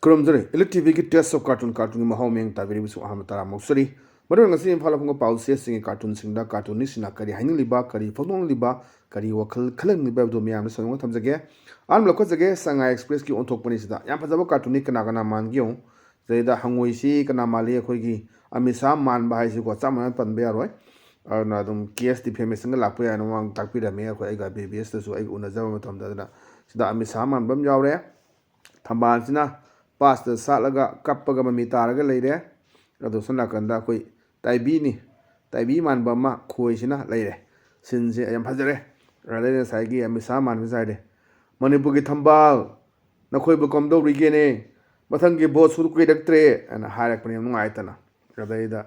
Kurumjari, ELITETV ki test of cartoon ki mahau meng tabiri bisu aham tara mausari. Baru ngasi impala punga pause singi cartoon singda cartoon ni sina kari hainu liba, kari fotong liba, kari wakal kalang liba do miyam sa nunga tamjage. An lakot jage Shanghai Express ki ontok pani sida. Yang pajaba cartoon ni kana man gyong. Zayda hangoi si kana mali khoi ki amisa man bahai si ko chaman pan be aroi. Na dum case defamation ga lakpo ya no wang takpi da me ko ai ga BBS da su ai una jaba matam da sida amisa man bam yawre. Thamban sina pass सालगा कपग mummy तारग लेरे अदो सनाकंदा कोई ताइबी मानबमा खोइसिना लेरे सिनसे यम फजरे रले साइगी अमिसा मानबे जाइदे मणिपुर की थंबाल नखोइबो कमदो रिगेने मथंगी boat सुरु कुइदक्त्रे अन हारक पनि नुंगाइतना रदैदा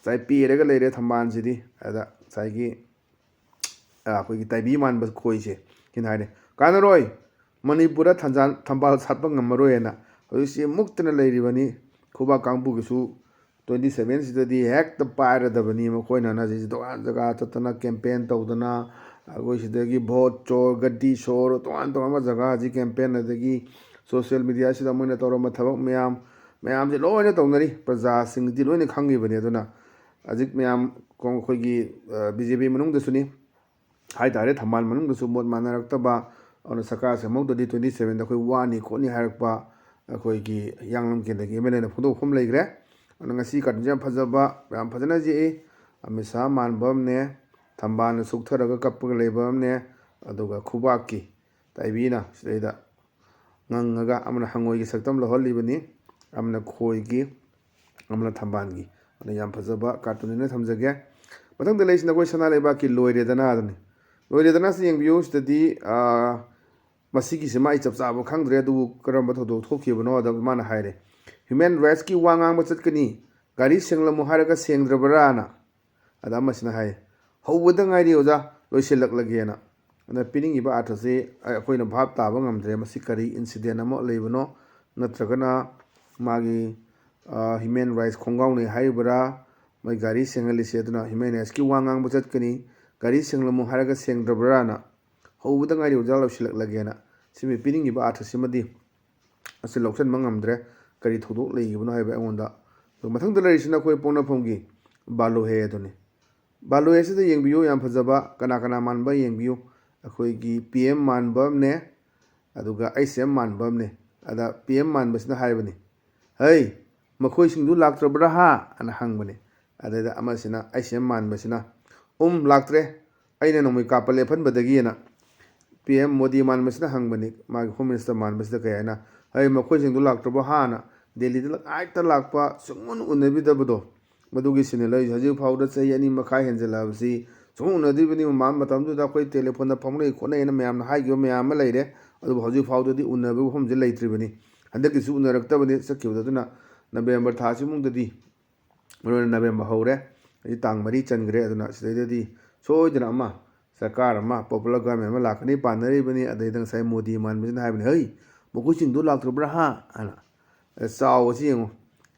साइ पीरेगा लेरे थंबान सिदी अदा साइगी कोई ताइबी मानब खोइसे किनाइदे कानरोय मणिपुर थंबाल सातप ngamaroyena होइसे मुक्तना लेरिबनी खुबा कांगबु गिसु 27 सिददी हेक्ट पायरदबनी मखोइना ना जिस दोआन जगा ततना कैंपेन तौदना अगोइ सिदगी भोट चोर गड्डी शोर तोआन तोमा जगा जी कैंपेन अदगी सोशल मीडिया सिदा मोइना तौरम थबक मयाम जे लोइना तौनरी प्रजा सिंगदी लोइना खंगिबनी अदुना अजिक मयाम खोइगी बीजेपी मनुंग दसुनी हाइ तारे थमाल मनुंग दसु मोट मानरक्तबा और सरकार से मौददी 27 दा खोइ वानी खोनि हारकपा अखोइगी यांगलम केंदगी एमएलए फोटो फम लेग्रे ngasi kadjam phajaba ram phajana ji amisa manbam ne thamban suktharaga kapga lebam ne aduga khubaki taibina seida ngangaga amna hangoi gi saktam loholi bani amna khoi gi amna thamban gi ana yam phajaba cartoon ne thamjage mathang de leisna koi sana leba ki loire dana se yengbiu study masigi se mai chap chabo khangdre du karam thodo thokibano da mana haire human rights ki wangang ba chatkani gari senglamu haraga sengdrabarana ada masina hai howda ngairi oja loiselak lagena ana piningi ba athase akoina bhab ta ba ngamdre masi kari incident amo leibano natragana magi human rights khongaw ne haibara mai gari sengali seduna human rights ki wangang ba chatkani gari senglamu haraga sengdrabarana howda ngairi oja loiselak lagena simi piningi ba athase madi asi loksan mangamdre kari thodo leibano haiba onda मथंग दलरिसना कोई पोना फोंगी बालो है अदुने बालो है से यंगबियो याम फजबा कना कना मानबा यंगबियो अखोइगी PM मानबम ने अदुगा आईसीएम मानबम ने अदा पीएम मानबसना हाइबनी है मखोइ सिंगदु लाक्त्रबरा हा अन हंगबने अदा अमसिना आईसीएम मानबसना लाक्त्रे अइना नोमि कापले फनबदगिना पीएम मोदी मानबसना हंगबनी मागी होम मिनिस्टर मानबसदा कयाना है मखोइ सिंगदु लाक्त्रबा हाना दिल्ली आइता लापा सुंगन उन्नबिदबदो मदुगी सिनेलै हजि फाउदा चही अनि मखा हेंजलाबसी सुंग उन्नदिबनी माम मतमदुदा कोइ टेलीफोन फमलै खोनैना मयाम हाइगो मयाम लैरे अदु हजि फाउददी उन्नबु हमजे लैत्रिबनी हंदकिसु उन्नरक्तबनी सकिवदुना नवेम्बर थासि मुंगददी मरोन नवेम्बर हौरे हजि तांग मरी चनग्रे अदुना सिदैददी सोइदना अमा सरकार अमा पॉपुलर गवर्नमेंट अमा लाखनी पानरिबनी अदैदंग साइ मोदी मानबिना हाइबनी है मकुसिंगदु लाक्त्रब्रा हा अना चाव सिंगो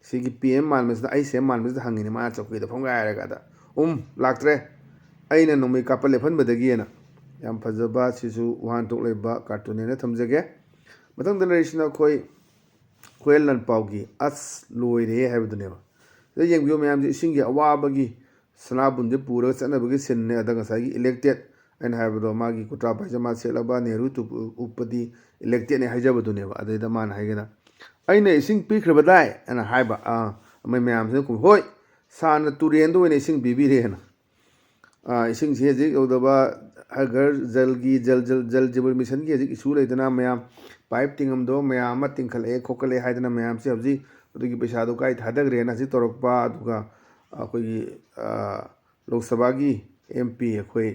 सिगी पीएम मानबसदा आईसीएम मानबसदा हंगिने मा चौकीदा फंगायरगादा लाक्त्रे अइना नोमि कापले फनबदगिना याम फजबा सिसु वान तोक लेबा कार्टून ने थमजगे मतंग दलरिसना खोइ खोयल लन पाउगी अस लोइरे हैबदनेबा द यंगबियो मयाम जि सिंगी अवाबगी सनाबुंदे पूरा चनबगी सिनने अदा गसागी इलेक्टेड एन हैबदो मागी कुत्रा पाइजमा सेलबा नेहरू तु उपदी इलेक्टेड ने हैजबदुनेबा अदैदा मान हैगना अइना इसिंग पीख्रबदाय अना हाइबा मै मयाम से कुम होय सान तुरेन दो ने इसिंग बिबिरेना इसिंग से जे ओदबा हर घर जल जीवन मिशन की जे इशू लेदना मयाम पाइप टिंगम दो मयाम तिंखले खोकले हाइदना मयाम से हबजी उदगी पैसा दो काई थादगरेना जी तोरकपा दुगा अखोई लोकसभा की एमपी अखोई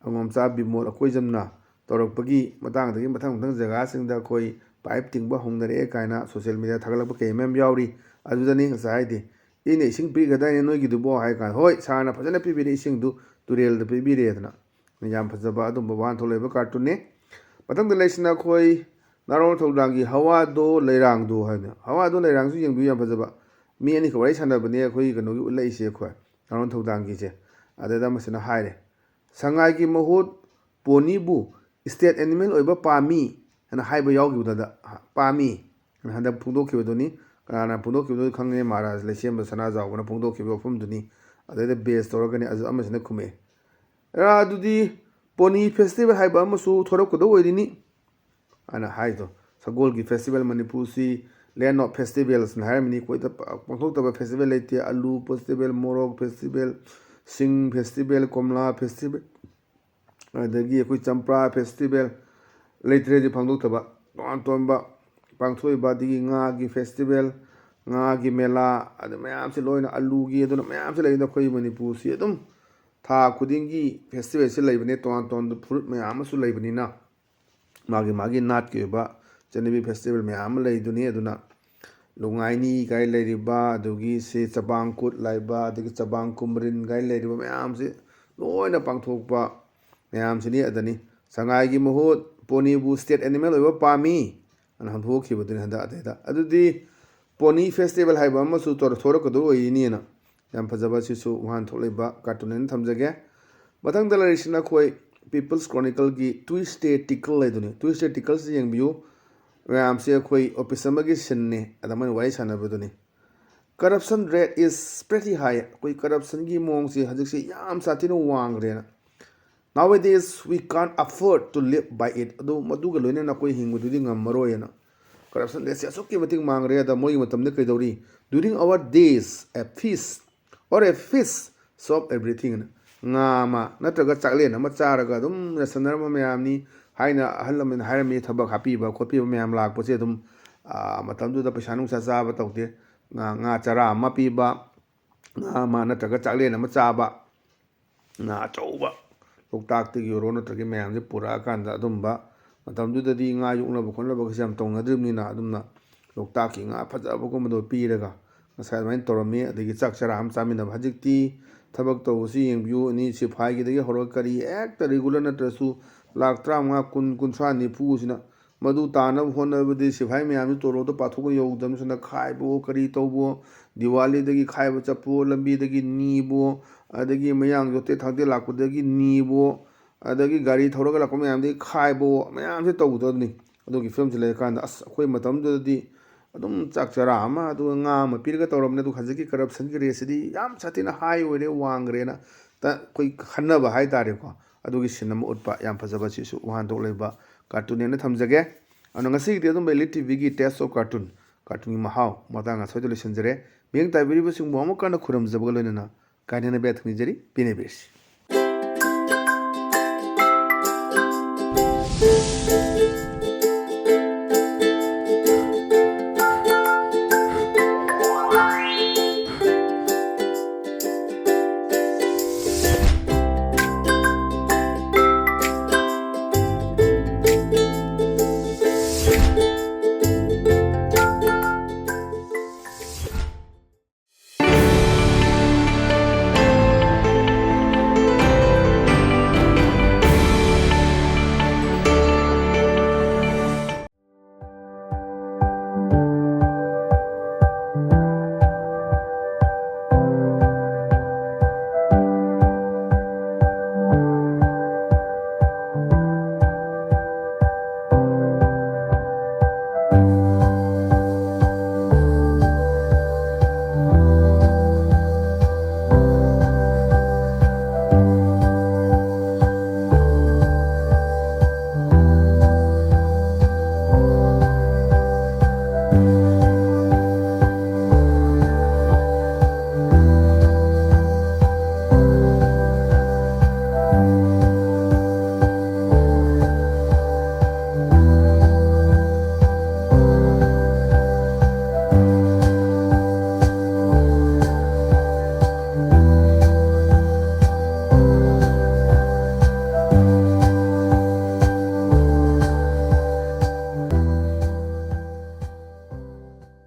अंगमचा बिमोल अखोई जमना तोरकपगी मतंग मतंग जगह सिंगदा अखोई पाइप तिंग होंदरे कायना सोशल मीडिया थागलप केमेम यावरी अदुदनी साइदे इने इसिंग पीगदाय नोइगिदुबो हाय कान होय साना फजना पीबिरे इसिंगदु तुरेल द पीबिरेदना याम फजबा अदुम वान थोलेबा कार्टून ने मतंग लेसना खोई नारों थौदांगी हवा दो लेरांग दो हायना हवा दो लेरांग सु यंगबि याम फजबा मी अनि खवai सानबने खोई कनोगी उलैसे खोय नारों थौदांगी जे अददा मसना हायरे संगाई की महुत पोनीबु स्टेट एनिमल ओइबा पामी अना हाइबा यावगिबदा पामी Handa Pundo Kibuni, Kana Pundo Kibu Kangi Maras, Lesham Sanaza, when a Pundo Kibu from Duni, other base to organize Amazon Kume. Radudi Pony Festival Haibamasu, Torokodo, and a Haido, Sagolgi Festival, Manipusi, Land of Festivals, and Harmony, quite a festival, Alu Festival, Moro Festival, Sing Festival, Komla Festival, the Giaku Champra Festival, later the Pangutaba, Antomba, Pangtoi Badi, Nagi Festival, Nagi Mela, and the Mamsiloina Alugi, the Mamsila in the Koi Manipusi, Adam, Ta Kudingi Festival, Silavineto Anton, the Put Mayamasu Lavinina. Magi Nat Cuba, Genevieve Festival, Mamlay Dunia, Lungaini, Guy Lady Ba, Dugi, say Sabang Kut Laiba, the Sabang Kumrin, Guy Lady Mamsi, no in a Pangtopa, Mamsini Adani, Sangagi Mohot, Pony Boo State Animal over Pami, and Hampoki within that data. Adudi Pony Festival Haibamasu or Torokado, Yinina, Yampazabasisu, one Toliba, Cartoon and Tamzaga, Batang the Larishina Koi. People's Chronicle की Twisted Tickle है दुनिया Twisted Tickle से young बियो वह हमसे कोई officer की सिन्ने अदमन vice आना बदुनी corruption rate is pretty high कोई corruption की मोंग से हज़िक से याम साथी नो वांग रहे ना nowadays we can't afford to live by it अदो मधु के लोने ना कोई हिंगु दुदी ngam है ना corruption rate से असुक के मतिंग मांग रहे था मोई मतम ने कई दौरी during our days a feast or a feast solve everything ना Ngama, Nataga Chakle, Namacharaga, Sanama Miami, Haina, Halaman, Harami, Tabak Happy, Kopi Miam Lak, Posetum, Matandu the Pashanu Sazaba Tokte, Natara, Mapiba, Nama, Nataga Chakle, Namachaba, Nachoba, Loktak the Yorona Tagiman, the Puraka and the Dumba, Matandu the Dinga, Yuna Bukona Bokasam Tonga Dumina, Dumna, Loktaking, Pazabokomodo Piraga, Assignment Torome, the Gitsaksharam, Samin of Hajikti. Tabak to seeing view ni Sipai the Horokari act the regular Natrasu, Lak Trama Kuntrani Pusina, Madu Tana, Honda with the Sipai Miami to Roto Patuko Yodams and the Kaibo, Karitobo, Diwali the Kaibo Chapo, Lambi the Nibo, the Mayang Yote Tadela with the Nibo, the Gari Toroga Command the Kaibo, Mayam the Todoni, Adogi films like and as Quematam the Adum Chakcharama, doing a Pirgatorum to Haziki corruption curiosity, Yam sat in a highway, Wangrena, that quick Hanaba High Tarico, Adugishinam Utpa, Yam Pazabasi, one to Leba, cartoon and Tamzage, and on a city, the ELITETV test of cartoon, cartoon Mahao, Matanga Solutions, being Tiberius in Momokan Kurum Zabolina, Katina Bet Nijeri, Pinebis.